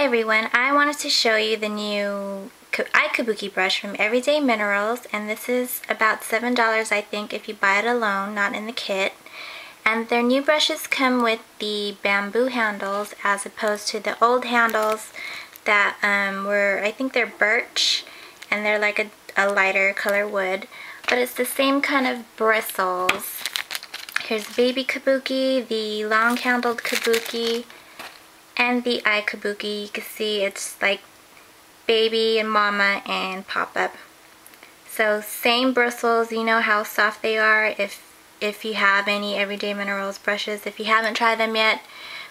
Hi everyone, I wanted to show you the new Kabuki brush from Everyday Minerals, and this is about $7 I think if you buy it alone, not in the kit. And their new brushes come with the bamboo handles as opposed to the old handles that I think they're birch, and they're like a lighter color wood, but it's the same kind of bristles. Here's baby Kabuki, the long-handled Kabuki, and the eye Kabuki. You can see it's like baby and mama and pop-up. So same bristles, you know how soft they are if you have any Everyday Minerals brushes. If you haven't tried them yet,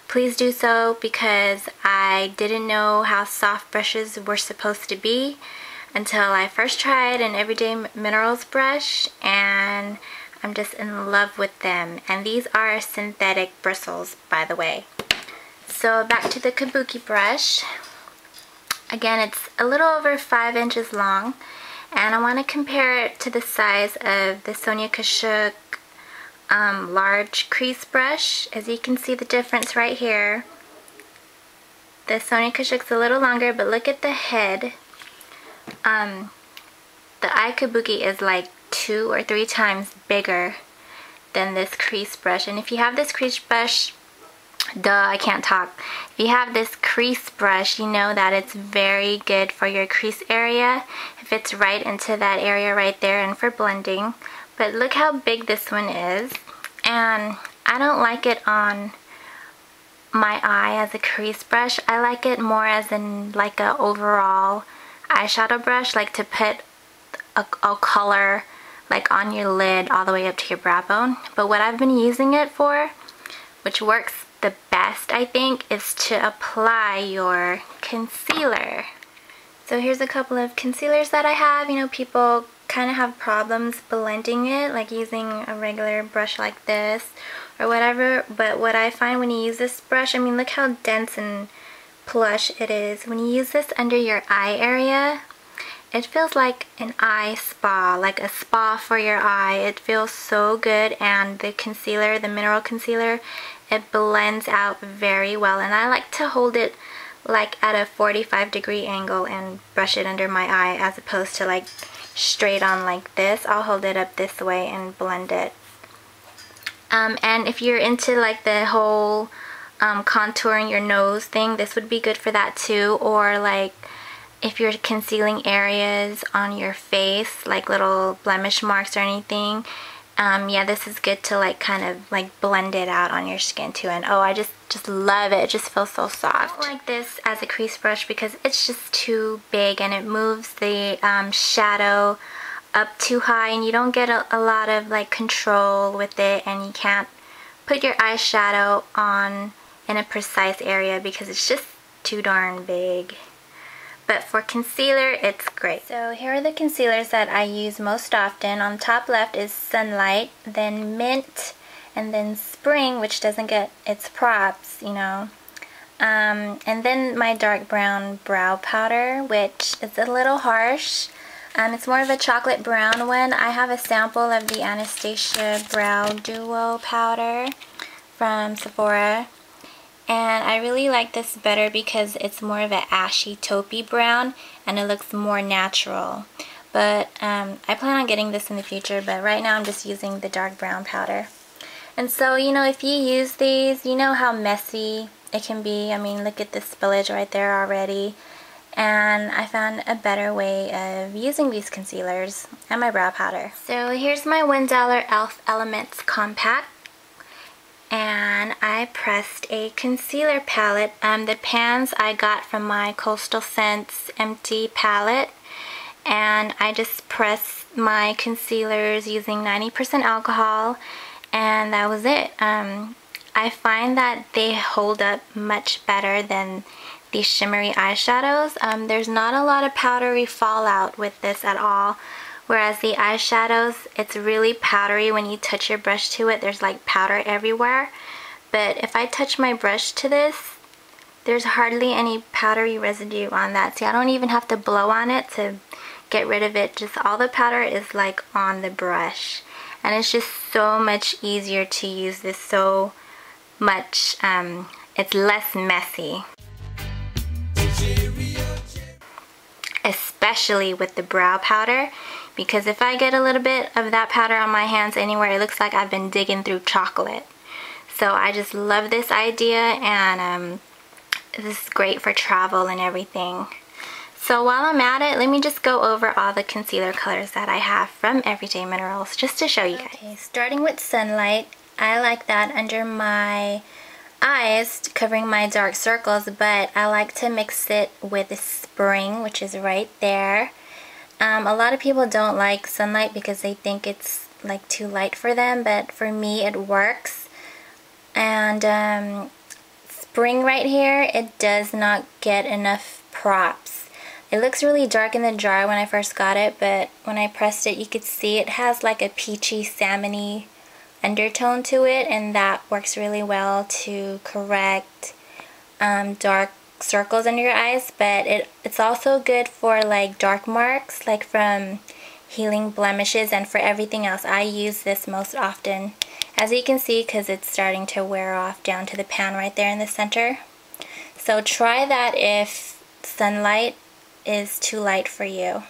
please do so, because I didn't know how soft brushes were supposed to be until I first tried an Everyday Minerals brush, and I'm just in love with them. And these are synthetic bristles, by the way. So back to the Kabuki brush. Again, it's a little over 5 inches long, and I want to compare it to the size of the Sonia Kashuk large crease brush. As you can see the difference right here. The Sonia Kashuk's a little longer, but look at the head. The eye Kabuki is like 2 or 3 times bigger than this crease brush. And if you have this crease brush, I can't talk. If you have this crease brush, you know that it's very good for your crease area. It fits right into that area right there, and for blending. But look how big this one is. And I don't like it on my eye as a crease brush. I like it more as in like a overall eyeshadow brush, like to put a color like on your lid all the way up to your brow bone. But what I've been using it for, which works the best I think, is to apply your concealer. So here's a couple of concealers that I have. You know, people kind of have problems blending it, like using a regular brush like this or whatever. But what I find when you use this brush, I mean, look how dense and plush it is. When you use this under your eye area, it feels like an eye spa, like a spa for your eye. It feels so good, and the concealer, the mineral concealer, it blends out very well. And I like to hold it like at a 45-degree angle and brush it under my eye, as opposed to like straight on like this. I'll hold it up this way and blend it. And if you're into like the whole contouring your nose thing, this would be good for that too. Or like if you're concealing areas on your face, like little blemish marks or anything, yeah, this is good to like kind of like blend it out on your skin too. And oh, I just love it. It just feels so soft. I don't like this as a crease brush because it's just too big, and it moves the shadow up too high, and you don't get a lot of like control with it, and you can't put your eyeshadow on in a precise area because it's just too darn big. But for concealer, it's great. So here are the concealers that I use most often. On top left is Sunlight, then Mint, and then Spring, which doesn't get its props, you know. And then my dark brown brow powder, which is a little harsh. It's more of a chocolate brown one. I have a sample of the Anastasia Brow Duo powder from Sephora. And I really like this better because it's more of an ashy taupey brown, and it looks more natural. But I plan on getting this in the future, but right now I'm just using the dark brown powder. And so, you know, if you use these, you know how messy it can be. I mean, look at the spillage right there already. And I found a better way of using these concealers and my brow powder. So here's my $1 e.l.f. Elements Compact. And I pressed a concealer palette. The pans I got from my Coastal Scents empty palette, and I just pressed my concealers using 90% alcohol, and that was it. I find that they hold up much better than these shimmery eyeshadows. There's not a lot of powdery fallout with this at all. Whereas the eyeshadows, it's really powdery when you touch your brush to it. There's like powder everywhere. But if I touch my brush to this, there's hardly any powdery residue on that. See, I don't even have to blow on it to get rid of it. Just all the powder is like on the brush. And it's just so much easier to use this, so much, it's less messy. especially with the brow powder, because if I get a little bit of that powder on my hands anywhere, it looks like I've been digging through chocolate. So I just love this idea, and this is great for travel and everything. So while I'm at it, let me just go over all the concealer colors that I have from Everyday Minerals, just to show you guys. Okay, starting with Sunlight, I like that under my eyes, covering my dark circles, but I like to mix it with Spring, which is right there. A lot of people don't like Sunlight because they think it's like too light for them, but for me it works. And Spring right here, it does not get enough props. It looks really dark in the jar when I first got it, but when I pressed it, you could see it has like a peachy, salmony undertone to it, and that works really well to correct dark circles under your eyes. But it's also good for like dark marks, like from healing blemishes, and for everything else. I use this most often, as you can see, because it's starting to wear off down to the pan right there in the center. So try that if Sunlight is too light for you.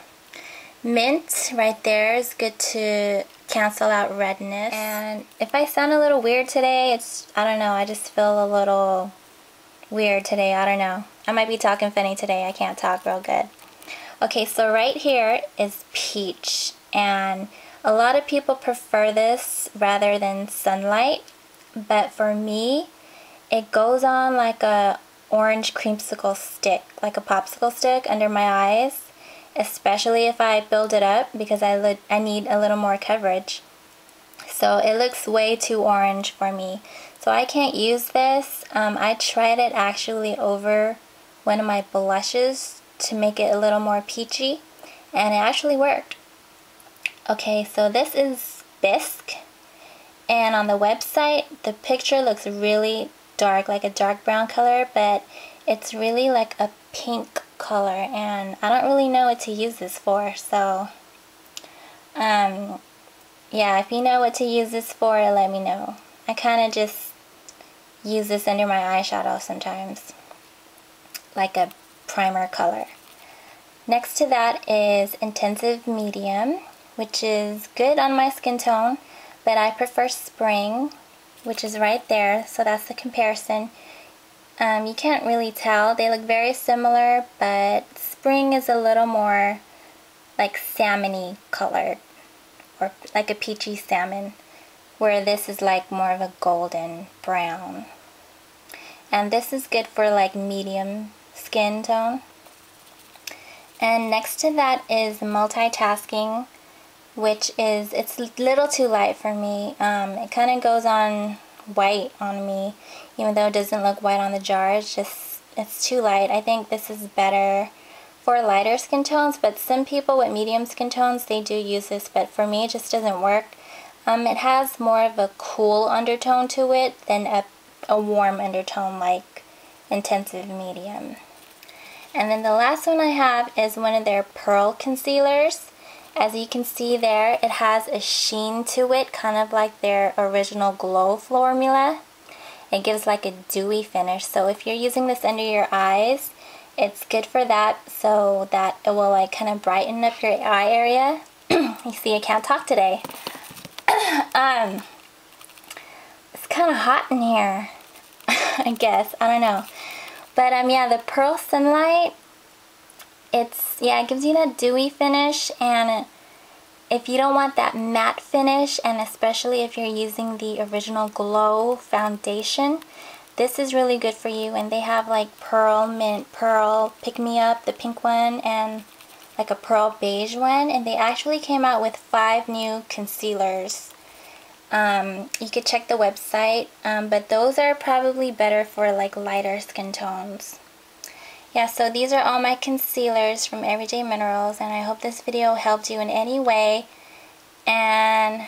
Mint right there is good to cancel out redness. And if I sound a little weird today, I don't know, I just feel a little weird today, I don't know. I might be talking funny today, I can't talk real good. Okay, so right here is Peach, and a lot of people prefer this rather than Sunlight, but for me, it goes on like a orange creamsicle stick, like a popsicle stick under my eyes, especially if I build it up, because I need a little more coverage. So it looks way too orange for me, so I can't use this. I tried it actually over one of my blushes to make it a little more peachy, and it actually worked. Okay, so this is Bisque, and on the website the picture looks really dark, like a dark brown color, but it's really like a pink color, and I don't really know what to use this for. So yeah, if you know what to use this for, let me know. I kind of just use this under my eyeshadow sometimes, like a primer color. Next to that is Intensive Medium, which is good on my skin tone, but I prefer Spring, which is right there, so that's the comparison. You can't really tell, they look very similar, but Spring is a little more like salmony colored, or like a peachy salmon, where this is like more of a golden brown. And this is good for like medium skin tone. And next to that is Multitasking, which is, it's a little too light for me. It kind of goes on white on me, even though it doesn't look white on the jar. It's too light. I think this is better for lighter skin tones, but some people with medium skin tones, they do use this, but for me it just doesn't work. It has more of a cool undertone to it than a warm undertone like Intensive Medium. And then the last one I have is one of their Pearl Concealers. As you can see there, it has a sheen to it, kind of like their original Glow formula. It gives like a dewy finish, so if you're using this under your eyes, it's good for that, so that it will like kind of brighten up your eye area. You see, I can't talk today. It's kind of hot in here, I guess, I don't know. But yeah, the Pearl Sunlight, it gives you that dewy finish, and if you don't want that matte finish, and especially if you're using the original Glow foundation, this is really good for you. And they have like Pearl Mint, Pearl Pick Me Up, the pink one, and like a Pearl Beige one, and they actually came out with 5 new concealers. You could check the website, but those are probably better for like lighter skin tones. Yeah, so these are all my concealers from Everyday Minerals, and I hope this video helped you in any way. And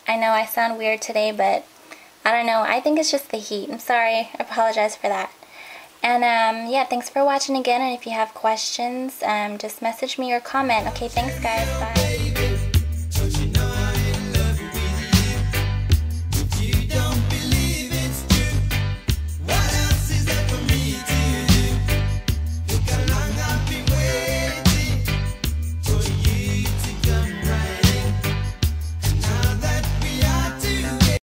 I know I sound weird today, but I don't know, I think it's just the heat. I'm sorry, I apologize for that. And yeah, thanks for watching again, and if you have questions, just message me or comment. Okay, thanks guys, bye.